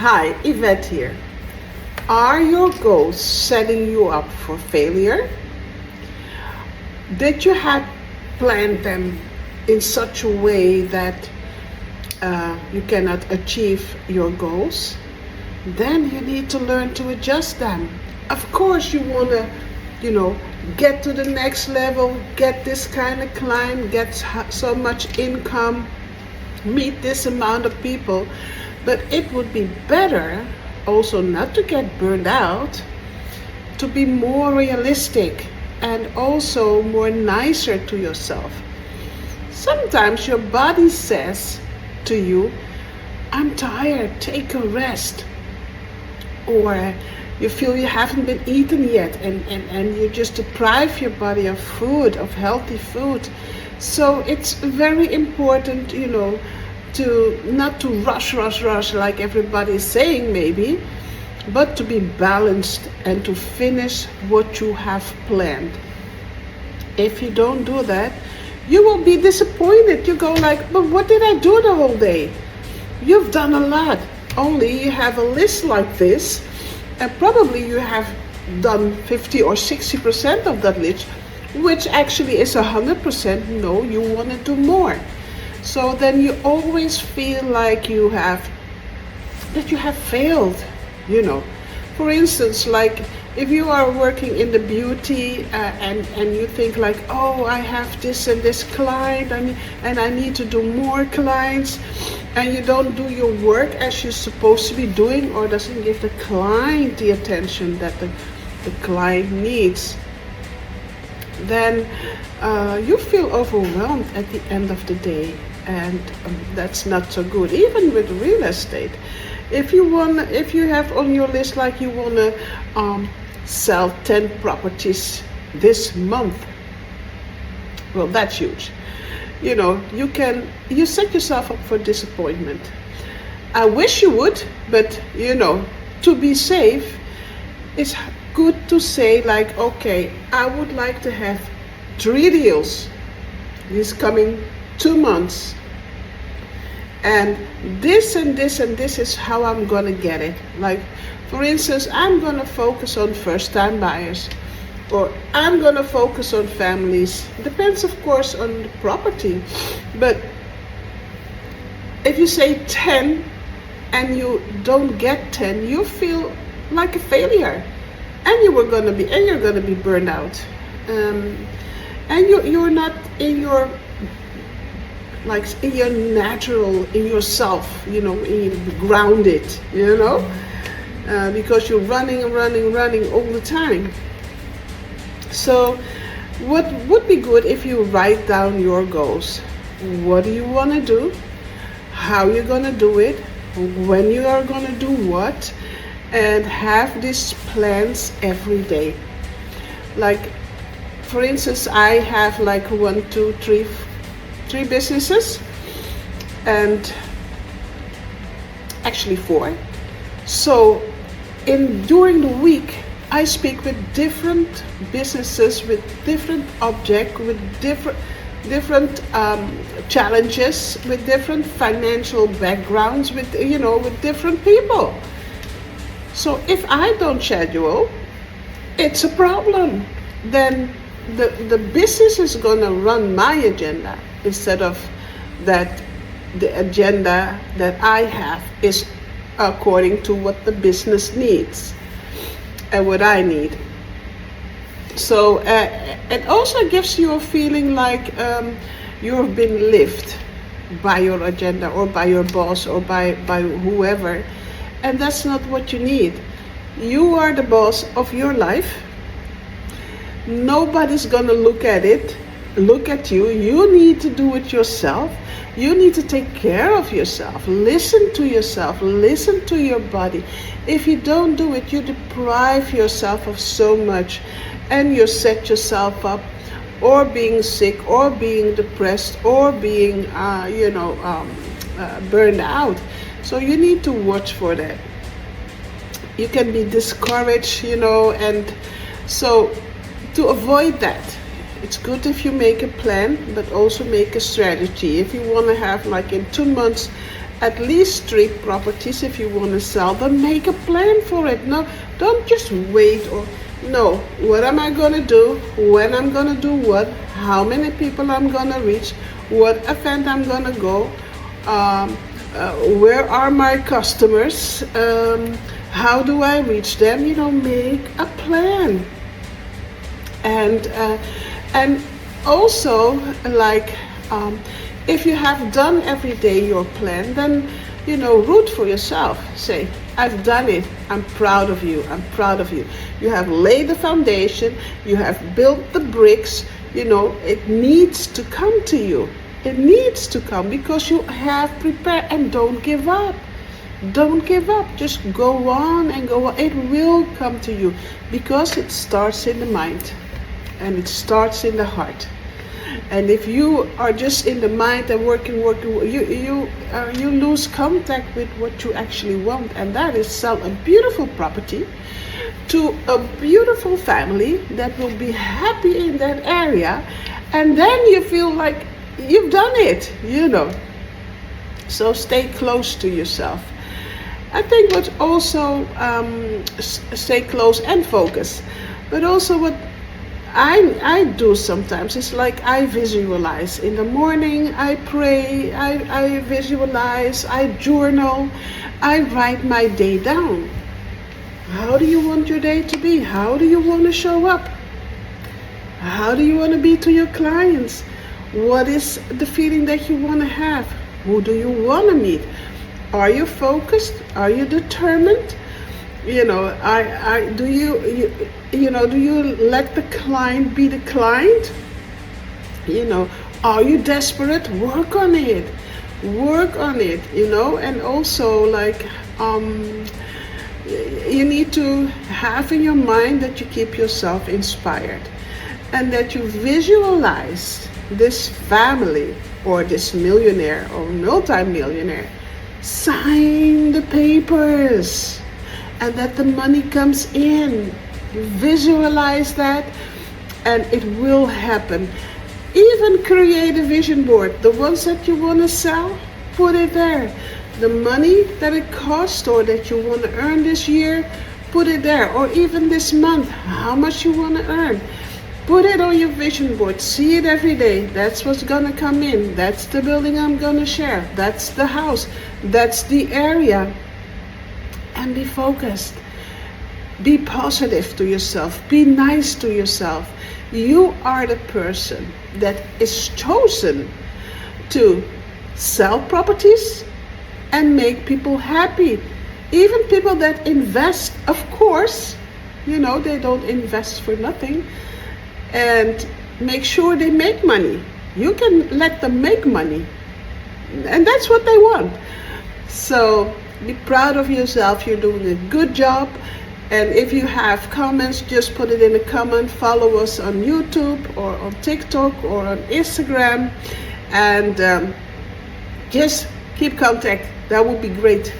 Hi, Yvette here. Are your goals setting you up for failure? Did you have planned them in such a way that you cannot achieve your goals? Then you need to learn to adjust them. Of course, you want to, get to the next level, get this kind of client, get so much income, meet this amount of people. But it would be better also not to get burned out, to be more realistic and also more nicer to yourself. Sometimes your body says to you, I'm tired, take a rest. Or you feel you haven't been eaten yet and you just deprive your body of food, of healthy food. So it's very important, to not to rush like everybody is saying maybe, but to be balanced and to finish what you have planned. If you don't do that, you will be disappointed. You go like, but what did I do the whole day? You've done a lot. Only you have a list like this, and probably you have done 50 or 60% of that list, which actually is 100%. No, you want to do more. So then you always feel like you have failed, For instance, like if you are working in the beauty and you think like, oh, I have this and this client and I need to do more clients, and you don't do your work as you're supposed to be doing, or doesn't give the client the attention that the client needs, then you feel overwhelmed at the end of the day. And that's not so good. Even with real estate, if you have on your list like you want to sell 10 properties this month, well, that's huge. You set yourself up for disappointment. I wish you would, but to be safe, it's good to say like, okay, I would like to have 3 deals this coming 2 months, and this and this and this is how I'm gonna get it. Like, for instance, I'm gonna focus on first-time buyers, or I'm gonna focus on families. Depends, of course, on the property. But if you say 10 and you don't get 10, you feel like a failure, and you're gonna be burned out, and you're not in your natural, in yourself, grounded, because you're running all the time. So what would be good if you write down your goals? What do you want to do? How you're going to do it? When you are going to do what? And have these plans every day. Like, for instance, I have like 1, 2, 3 businesses, and actually 4. So during the week, I speak with different businesses, with different objects, with different challenges, with different financial backgrounds, with different people. So if I don't schedule, it's a problem. Then the business is gonna run my agenda, instead of that the agenda that I have is according to what the business needs and what I need. So it also gives you a feeling like you've been lived by your agenda, or by your boss, or by whoever, and that's not what you need. You are the boss of your life. Nobody's gonna look at you. You need to do it yourself. You need to take care of yourself. Listen to yourself. Listen to your body. If you don't do it, you deprive yourself of so much, and you set yourself up, or being sick, or being depressed, or being burned out. So you need to watch for that. You can be discouraged, and so to avoid that, it's good if you make a plan, but also make a strategy. If you want to have, like, in 2 months, at least 3 properties if you want to sell them. Make a plan for it. No, don't just wait. Or no, what am I going to do, when I'm going to do what, how many people I'm going to reach, what event I'm going to go, where are my customers, how do I reach them. Make a plan. And also, like, if you have done every day your plan, then root for yourself. Say, I've done it. I'm proud of you. I'm proud of you. You have laid the foundation. You have built the bricks. It needs to come to you. It needs to come because you have prepared. And don't give up. Don't give up. Just go on and go on. It will come to you because it starts in the mind and it starts in the heart. And if you are just in the mind and working, you lose contact with what you actually want, and that is sell a beautiful property to a beautiful family that will be happy in that area, and then you feel like you've done it. So stay close to yourself. I think what also stay close and focus, but also what I do sometimes. It's like I visualize. In the morning, I pray, I visualize, I journal, I write my day down. How do you want your day to be? How do you want to show up? How do you want to be to your clients? What is the feeling that you want to have? Who do you want to meet? Are you focused? Are you determined? Do you let the client be the client? Are you desperate? Work on it. And also, like, you need to have in your mind that you keep yourself inspired and that you visualize this family or this millionaire or multi-millionaire sign the papers and that the money comes in. Visualize that and it will happen. Even create a vision board. The ones that you want to sell, put it there. The money that it costs or that you want to earn this year, put it there. Or even this month, how much you want to earn. Put it on your vision board. See it every day. That's what's going to come in. That's the building I'm going to share. That's the house. That's the area. And be focused. Be positive to yourself. Be nice to yourself. You are the person that is chosen to sell properties and make people happy. Even people that invest, of course, they don't invest for nothing. And make sure they make money. You can let them make money. And that's what they want. So be proud of yourself. You're doing a good job. And if you have comments, just put it in a comment. Follow us on YouTube or on TikTok or on Instagram. And just keep contact. That would be great.